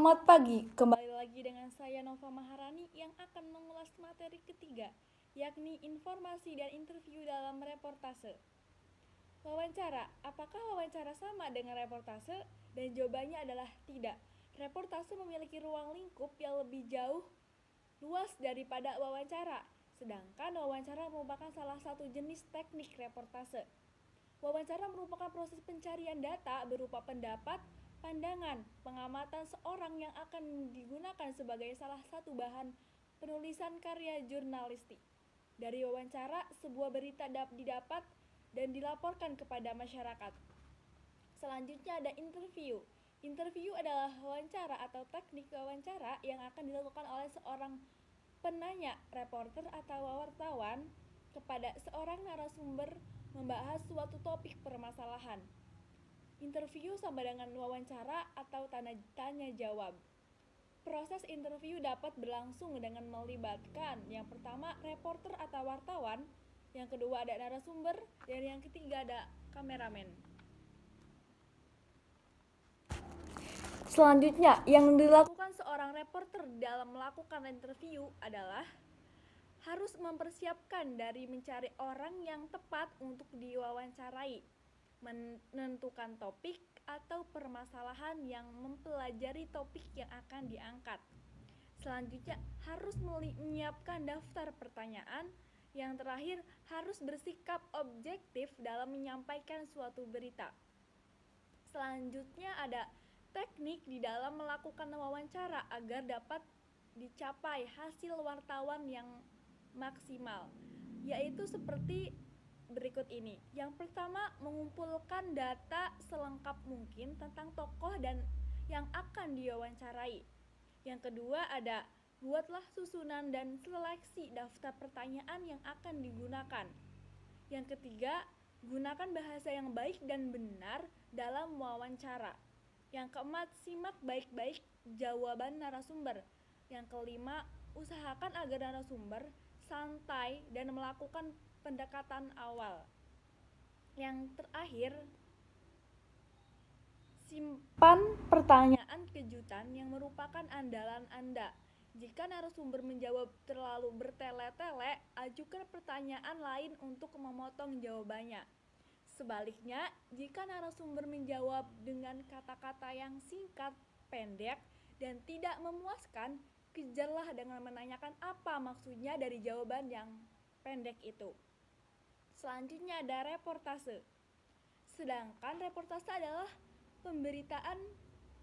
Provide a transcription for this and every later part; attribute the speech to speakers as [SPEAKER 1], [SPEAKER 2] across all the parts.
[SPEAKER 1] Selamat pagi, kembali lagi dengan saya Nova Maharani yang akan mengulas materi ketiga, yakni informasi dan interview dalam reportase. Wawancara, apakah wawancara sama dengan reportase? Dan jawabannya adalah tidak. Reportase memiliki ruang lingkup yang lebih jauh luas daripada wawancara, sedangkan wawancara merupakan salah satu jenis teknik reportase. Wawancara merupakan proses pencarian data berupa pendapat, pandangan, pengamatan seorang yang akan digunakan sebagai salah satu bahan penulisan karya jurnalistik. Dari wawancara, sebuah berita didapat dan dilaporkan kepada masyarakat. Selanjutnya ada interview. Interview adalah wawancara atau teknik wawancara yang akan dilakukan oleh seorang penanya, reporter atau wartawan kepada seorang narasumber membahas suatu topik permasalahan. Interview sama dengan wawancara atau tanya jawab. Proses interview dapat berlangsung dengan melibatkan yang pertama reporter atau wartawan, yang kedua ada narasumber, dan yang ketiga ada kameramen. Selanjutnya, yang dilakukan seorang reporter dalam melakukan interview adalah harus mempersiapkan dari mencari orang yang tepat untuk diwawancarai, menentukan topik atau permasalahan yang mempelajari topik yang akan diangkat. Selanjutnya, harus menyiapkan daftar pertanyaan. Yang terakhir, harus bersikap objektif dalam menyampaikan suatu berita. Selanjutnya ada teknik di dalam melakukan wawancara agar dapat dicapai hasil wartawan yang maksimal, yaitu seperti berikut ini. Yang pertama, mengumpulkan data selengkap mungkin tentang tokoh dan yang akan diwawancarai. Yang kedua ada buatlah susunan dan seleksi daftar pertanyaan yang akan digunakan. Yang ketiga, gunakan bahasa yang baik dan benar dalam wawancara. Yang keempat, simak baik-baik jawaban narasumber. Yang kelima, usahakan agar narasumber santai dan melakukan pendekatan awal. Yang terakhir, simpan pertanyaan kejutan yang merupakan andalan Anda. Jika narasumber menjawab terlalu bertele-tele, ajukan pertanyaan lain untuk memotong jawabannya. Sebaliknya, jika narasumber menjawab dengan kata-kata yang singkat, pendek, dan tidak memuaskan, kejarlah dengan menanyakan apa maksudnya dari jawaban yang pendek itu. Selanjutnya ada reportase. Sedangkan reportase adalah pemberitaan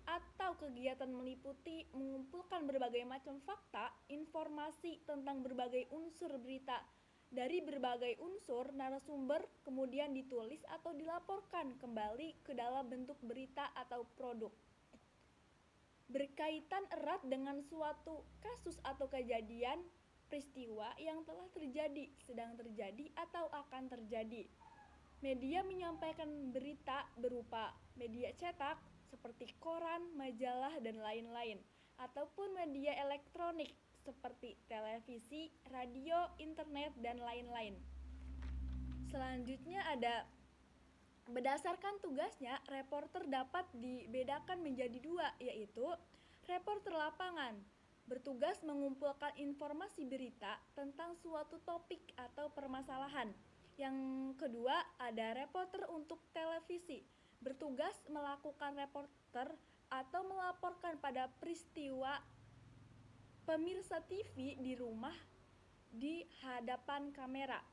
[SPEAKER 1] atau kegiatan meliputi, mengumpulkan berbagai macam fakta, informasi tentang berbagai unsur berita dari berbagai unsur narasumber, kemudian ditulis atau dilaporkan kembali ke dalam bentuk berita atau produk. Berkaitan erat dengan suatu kasus atau kejadian, peristiwa yang telah terjadi, sedang terjadi, atau akan terjadi. Media menyampaikan berita berupa media cetak seperti koran, majalah, dan lain-lain, ataupun media elektronik seperti televisi, radio, internet, dan lain-lain. Selanjutnya ada berdasarkan tugasnya, reporter dapat dibedakan menjadi dua, yaitu reporter lapangan, bertugas mengumpulkan informasi berita tentang suatu topik atau permasalahan. Yang kedua ada reporter untuk televisi, bertugas melakukan reporter atau melaporkan pada peristiwa pemirsa TV di rumah di hadapan kamera.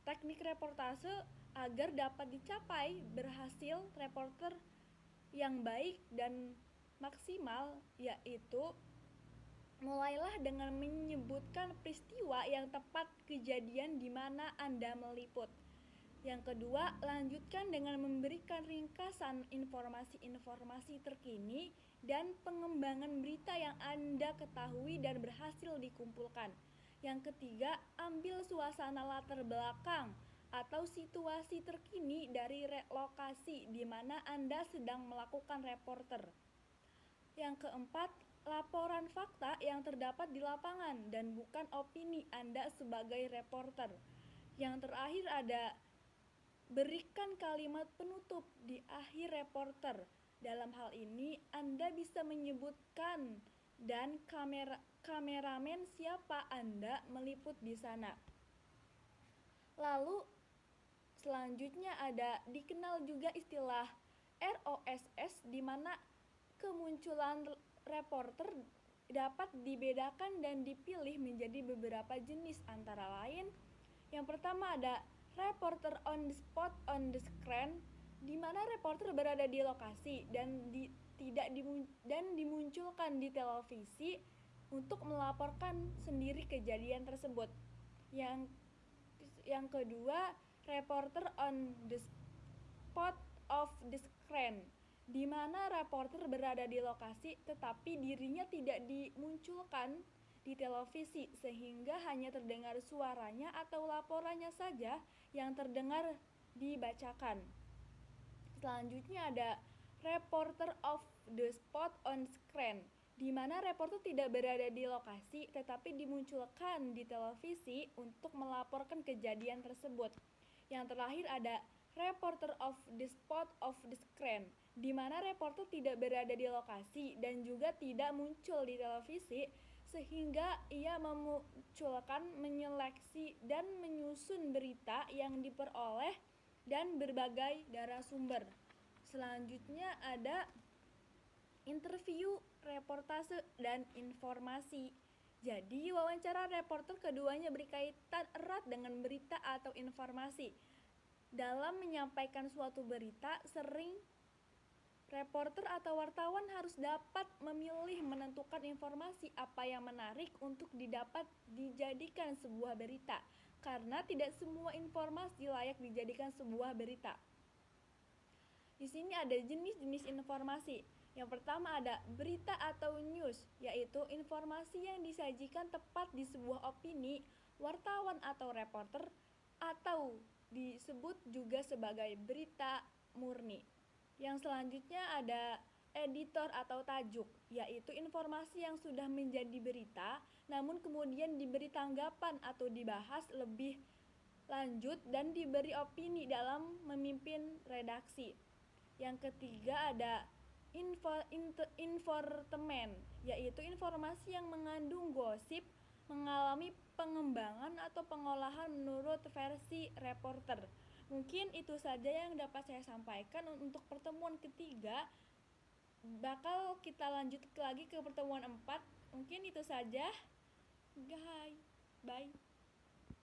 [SPEAKER 1] Teknik reportase agar dapat dicapai berhasil reporter yang baik dan maksimal, yaitu mulailah dengan menyebutkan peristiwa yang tepat kejadian di mana Anda meliput. Yang kedua, lanjutkan dengan memberikan ringkasan informasi-informasi terkini dan pengembangan berita yang Anda ketahui dan berhasil dikumpulkan. Yang ketiga, ambil suasana latar belakang atau situasi terkini dari lokasi di mana Anda sedang melakukan reporter. Yang keempat, laporan fakta yang terdapat di lapangan dan bukan opini Anda sebagai reporter. Yang terakhir ada berikan kalimat penutup di akhir reporter Dalam hal ini, Anda bisa menyebutkan dan kameramen siapa Anda meliput di sana. Lalu selanjutnya ada dikenal juga istilah ROSS, di mana kemunculan reporter dapat dibedakan dan dipilih menjadi beberapa jenis, antara lain yang pertama ada reporter on the spot on the screen, di mana reporter berada di lokasi dan dimunculkan di televisi untuk melaporkan sendiri kejadian tersebut. Yang kedua, reporter on the spot of the screen, di mana reporter berada di lokasi tetapi dirinya tidak dimunculkan di televisi sehingga hanya terdengar suaranya atau laporannya saja yang terdengar dibacakan. Selanjutnya ada reporter of the spot on screen, di mana reporter tidak berada di lokasi tetapi dimunculkan di televisi untuk melaporkan kejadian tersebut. Yang terakhir ada reporter of the spot of the screen, di mana reporter tidak berada di lokasi dan juga tidak muncul di televisi sehingga ia memunculkan, menyeleksi, dan menyusun berita yang diperoleh dan berbagai narasumber. Selanjutnya ada interview, reportase, dan informasi. Jadi wawancara reporter keduanya berkaitan erat dengan berita atau informasi. Dalam menyampaikan suatu berita, sering reporter atau wartawan harus dapat memilih menentukan informasi apa yang menarik untuk dijadikan sebuah berita, karena tidak semua informasi layak dijadikan sebuah berita. Di sini ada jenis-jenis informasi. Yang pertama ada berita atau news, yaitu informasi yang disajikan tepat di sebuah opini wartawan atau reporter, atau disebut juga sebagai berita murni. Yang selanjutnya ada editor atau tajuk, yaitu informasi yang sudah menjadi berita namun kemudian diberi tanggapan atau dibahas lebih lanjut dan diberi opini dalam memimpin redaksi. Yang ketiga ada infotainment, yaitu informasi yang mengandung gosip, mengalami pengembangan atau pengolahan menurut versi reporter. Mungkin itu saja yang dapat saya sampaikan untuk pertemuan ketiga. Bakal kita lanjut lagi ke pertemuan 4. Mungkin itu saja. Bye.